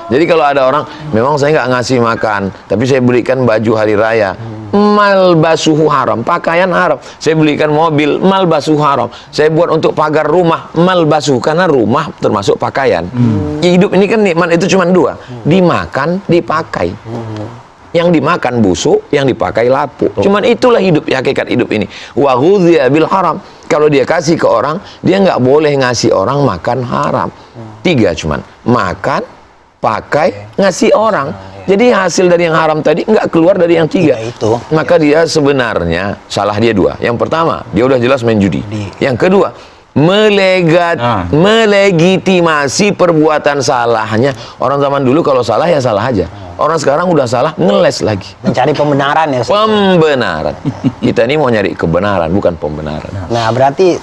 Jadi kalau ada orang, memang saya nggak ngasih makan, tapi saya belikan baju hari raya, malbasuhu haram, pakaian haram. Saya belikan mobil, malbasuhu haram. Saya buat untuk pagar rumah, malbasuhu, karena rumah termasuk pakaian. Hidup ini kan nikmat itu cuma dua, dimakan, dipakai. Yang dimakan busuk, yang dipakai lapuk. Cuman itulah hidup, hakikat hidup ini. Wa ghudhiya bil haram. Kalau dia kasih ke orang, dia nggak boleh ngasih orang makan haram. 3 cuman, makan, pakai, ngasih orang. Jadi hasil dari yang haram tadi nggak keluar dari yang 3. Itu. Maka dia sebenarnya salah dia 2. Yang pertama, dia udah jelas main judi. Yang kedua, melegitimasi perbuatan salahnya. Orang zaman dulu kalau salah ya salah aja. Orang sekarang udah salah, ngeles lagi. Mencari pembenaran ya Ustaz? Pembenaran. Kita ini mau nyari kebenaran, bukan pembenaran. Nah berarti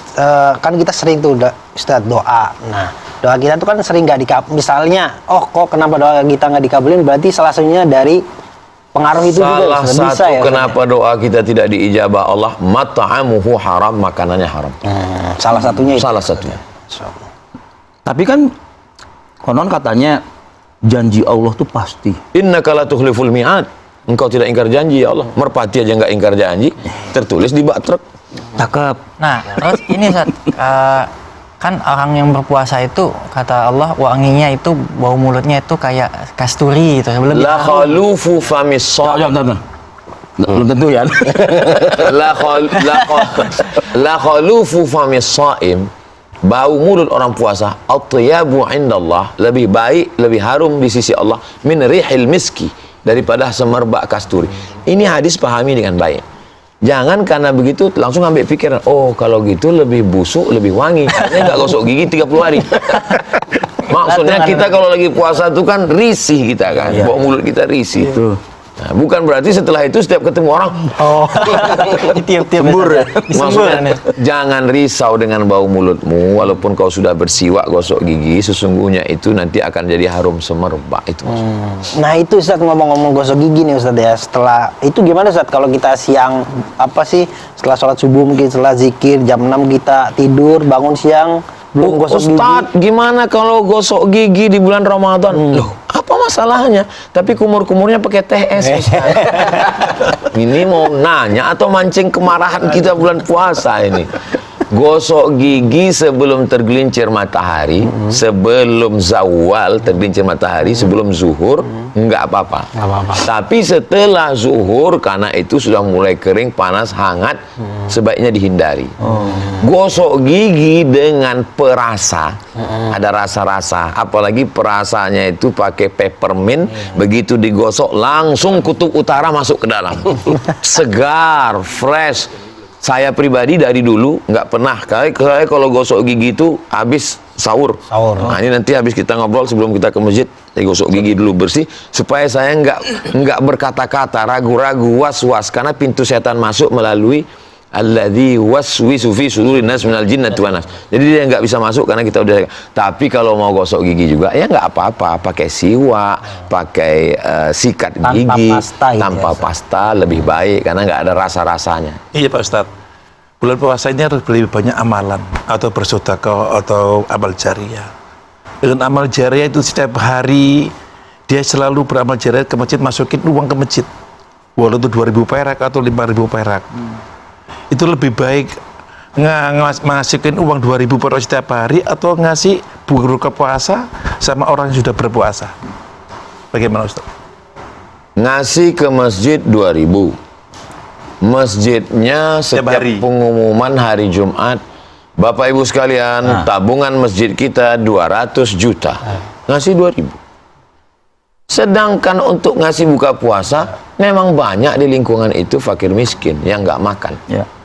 kan kita sering tuh Ustaz doa. Nah doa kita tuh kan sering nggak dikabulin. Misalnya, oh kok kenapa doa kita nggak dikabulin? Berarti salah satunya dari pengaruh itu juga. Salah satu bisa, ya, kenapa doa kita tidak diijabah Allah, mat'amuhu haram, makanannya haram. Salah satunya itu. Salah satunya. Tapi kan konon katanya janji Allah tuh pasti. Innaka la tukhliful mi'ad. Engkau tidak ingkar janji ya Allah. Merpati aja nggak ingkar janji. Tertulis di bak truk. Cakep. Nah, terus ini Ustaz, kan orang yang berpuasa itu kata Allah wanginya itu bau mulutnya itu kayak kasturi gitu. La khalufu famis sha'im. Belum tentu ya. La khalufu famis sha'im. Bau mulut orang puasa atyabu indallah, lebih baik, lebih harum di sisi Allah min rihil miski, daripada semerbak kasturi. Ini hadis pahami dengan baik. Jangan karena begitu langsung ambil pikiran, oh kalau gitu lebih busuk, lebih wangi, karena nggak gosok gigi 30 hari. Maksudnya kita kalau lagi puasa itu kan risih kita kan, bau mulut kita risih. Nah, bukan berarti setelah itu setiap ketemu orang tiap-tiap maksudnya jangan risau dengan bau mulutmu, walaupun kau sudah bersiwak gosok gigi, sesungguhnya itu nanti akan jadi harum semerbak itu maksudnya. Nah itu Ustaz, ngomong-ngomong gosok gigi nih Ustaz ya, setelah itu gimana Ustaz kalau kita siang apa sih setelah sholat subuh, mungkin setelah zikir jam 6 kita tidur, bangun siang belum gosok Ustadz, gigi. gimana kalau gosok gigi di bulan Ramadan? Loh, apa masalahnya? Tapi kumur-kumurnya pakai TS. Ini mau nanya atau mancing kemarahan kita bulan puasa ini? Gosok gigi sebelum tergelincir matahari, sebelum zawal tergelincir matahari, sebelum zuhur, enggak apa-apa. Tapi setelah zuhur, karena itu sudah mulai kering, panas, hangat, sebaiknya dihindari. Gosok gigi dengan perasa, ada rasa-rasa, apalagi perasanya itu pakai peppermint, begitu digosok langsung kutub utara masuk ke dalam, segar, fresh. Saya pribadi dari dulu nggak pernah, kayak kalau gosok gigi itu habis sahur. Nah ini nanti habis kita ngobrol sebelum kita ke masjid, saya gosok gigi dulu bersih supaya saya nggak berkata-kata, ragu-ragu, was-was, karena pintu setan masuk melalui alladzi waswisu fi sudurin nas minal jinnati wan nas. Jadi dia nggak bisa masuk karena kita udah. Tapi kalau mau gosok gigi juga ya nggak apa-apa, pakai siwak, pakai sikat gigi tanpa pasta lebih baik karena nggak ada rasa-rasanya. Iya Pak Ustadz, bulan puasa ini harus lebih banyak amalan atau bersedekah atau amal jariah. Dengan amal jariah itu setiap hari dia selalu beramal jariah ke masjid, masukin uang ke masjid, walau itu 2.000 perak atau 5.000 perak. Itu lebih baik ngasihkan uang 2.000 perak setiap hari atau ngasih buka puasa sama orang yang sudah berpuasa. Bagaimana Ustaz? Ngasih ke masjid 2.000. Masjidnya setiap pengumuman hari Jumat, Bapak Ibu sekalian, tabungan masjid kita 200 juta. Ngasih 2.000. Sedangkan untuk ngasih buka puasa, memang banyak di lingkungan itu fakir miskin yang nggak makan.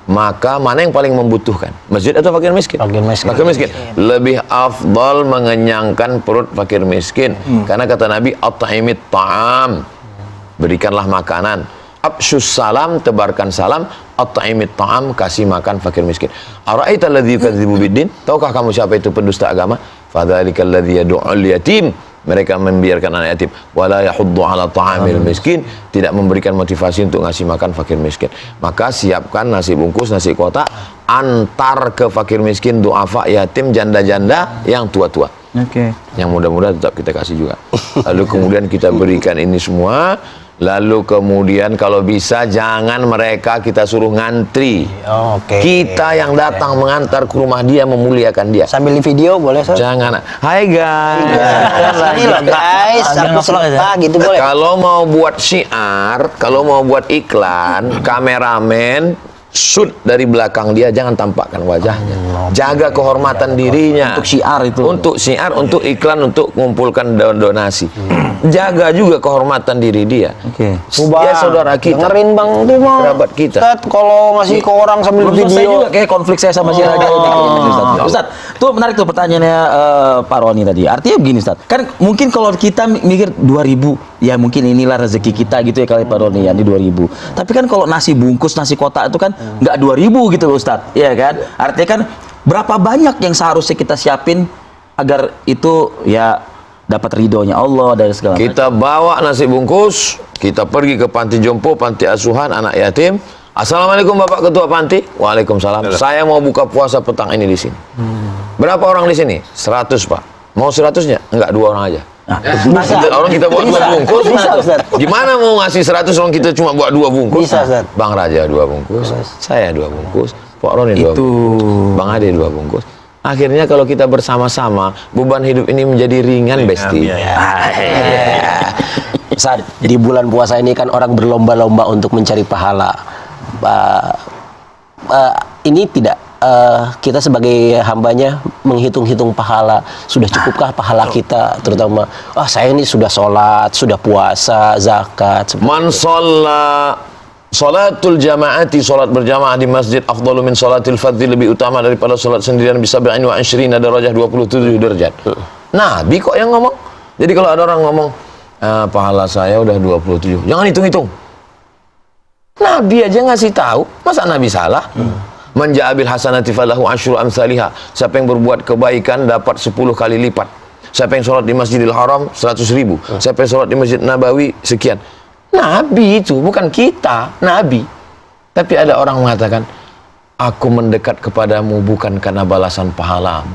Maka mana yang paling membutuhkan? Masjid atau fakir miskin? Fakir miskin. Lebih afdal mengenyangkan perut fakir miskin. Karena kata Nabi, at-ta'imit ta'am. Berikanlah makanan. Absyus salam, tebarkan salam. At-ta'imit ta'am, kasih makan fakir miskin. Ara'aita alladzi yukadzibu biddin? Tahukah kamu siapa itu pendusta agama? Fadzalikal ladzi yad'ul yatim. Mereka membiarkan anak yatim, wala yahuddu ala ta'amil miskin, tidak memberikan motivasi untuk ngasih makan fakir miskin. Maka siapkan nasi bungkus, nasi kotak, antar ke fakir miskin, duafa, yatim, janda-janda yang tua-tua. Oke. Yang mudah-mudahan tetap kita kasih juga. Lalu kemudian kita berikan ini semua. Lalu kemudian kalau bisa jangan mereka kita suruh ngantri. Oh, oke. Kita yang datang mengantar ke rumah dia, memuliakan dia. Sambil di video boleh, Ustaz? Jangan. Hai guys. Ini loh guys, Agak aku ngevlog suka gitu boleh. Kalau mau buat syiar, kalau mau buat iklan, kameramen shoot dari belakang dia, jangan tampakkan wajahnya. Jaga kehormatan dirinya. Untuk syiar itu. Untuk syiar, untuk iklan, untuk mengumpulkan donasi. Jaga juga kehormatan diri dia. Oke. Dia saudara kita. Dengerin Bang tuh Bang. Kerabat kita. Ustaz, kalau ngasih ke orang sambil Belum selesai video. juga kayak konflik saya sama si Raja ini. Ustaz, tuh menarik tuh pertanyaannya Pak Roni tadi. Artinya begini Ustaz, kan mungkin kalau kita mikir 2000, ya mungkin inilah rezeki kita gitu ya kali Pak Roni, ya di 2000. Tapi kan kalau nasi bungkus, nasi kotak itu kan nggak 2000 gitu loh Ustaz, ya kan? Artinya kan berapa banyak yang seharusnya kita siapin agar itu ya dapat ridhonya Allah dari segala macam. Kita bawa nasi bungkus, kita pergi ke panti jompo, panti asuhan anak yatim. Assalamualaikum Bapak Ketua Panti. Waalaikumsalam. Saya mau buka puasa petang ini di sini. Berapa orang di sini? 100 Pak. Mau 100-nya? Enggak, 2 orang aja. Bisa. Orang kita buat 2 bungkus. Bisa, Ustaz. Gimana mau ngasih 100 orang kita cuma buat 2 bungkus? Bisa, Ustaz. Bang Raja 2 bungkus, saya 2 bungkus, Pak Roni 2 Itu. bungkus, Bang Ade 2 bungkus. Akhirnya kalau kita bersama-sama, beban hidup ini menjadi ringan, Besti. Saat di bulan puasa ini kan orang berlomba-lomba untuk mencari pahala. Ini tidak kita sebagai hambanya menghitung-hitung pahala. Sudah cukupkah pahala kita, terutama saya ini sudah sholat, sudah puasa, zakat. Man sholla salatul jamaati, salat berjamaah di masjid afdalu min salatil fardhi, lebih utama daripada salat sendirian bisa 27 darajah, 27 derajat. Nabi kok yang ngomong. Jadi kalau ada orang ngomong pahala saya udah 27, jangan hitung-hitung. Nabi aja ngasih tahu, masa Nabi salah? Man ja'a bil hasanati falahu asyru amsalihha. Siapa yang berbuat kebaikan dapat 10 kali lipat. Siapa yang sholat di Masjidil Haram 100.000. Siapa yang sholat di Masjid Nabawi sekian. Nabi itu bukan kita, Nabi. Tapi ada orang mengatakan, aku mendekat kepadamu bukan karena balasan pahalamu.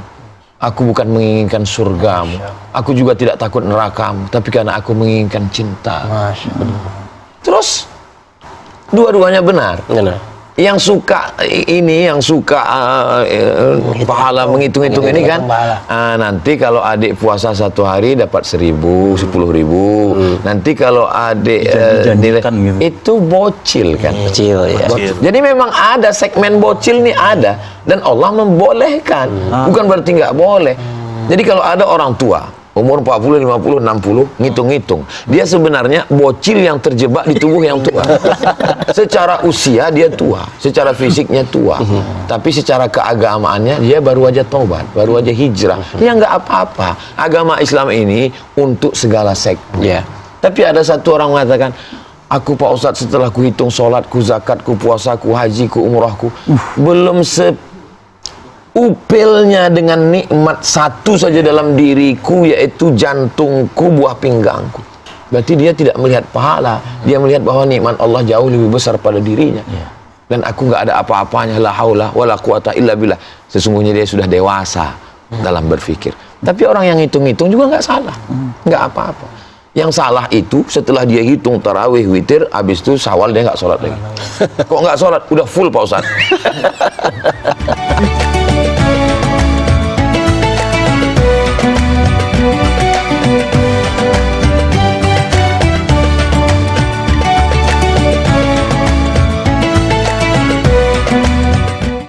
Aku bukan menginginkan surgamu. Aku juga tidak takut nerakamu, tapi karena aku menginginkan cinta. Masya Allah. Terus dua-duanya benar. Yang suka ini, yang suka pahala menghitung-hitung ini kan, nanti kalau adik puasa 1 hari dapat 1.000, 10.000. Nanti kalau adik nilai gitu. itu bocil kan. Kecil ya. Jadi memang ada segmen bocil nih ada, dan Allah membolehkan, bukan berarti nggak boleh. Jadi kalau ada orang tua umur 40, 50, 60, ngitung-ngitung. Dia sebenarnya bocil yang terjebak di tubuh yang tua. Secara usia dia tua, secara fisiknya tua. Tapi secara keagamaannya dia baru aja taubat, baru aja hijrah. Ya nggak apa-apa. Agama Islam ini untuk segala segmen. Ya. Tapi ada satu orang mengatakan, aku Pak Ustadz setelah ku hitung sholatku, zakatku, puasaku, hajiku, umrahku, belum upilnya dengan nikmat satu saja dalam diriku, yaitu jantungku, buah pinggangku. Berarti dia tidak melihat pahala, dia melihat bahwa nikmat Allah jauh lebih besar pada dirinya. Dan aku nggak ada apa-apanya, la haula wala quwata illa billah. Sesungguhnya dia sudah dewasa dalam berpikir. Tapi orang yang hitung-hitung juga nggak salah, nggak apa-apa. Yang salah itu setelah dia hitung tarawih, witir, habis itu Syawal dia nggak sholat lagi. Kok nggak sholat? Udah full Pak Ustadz.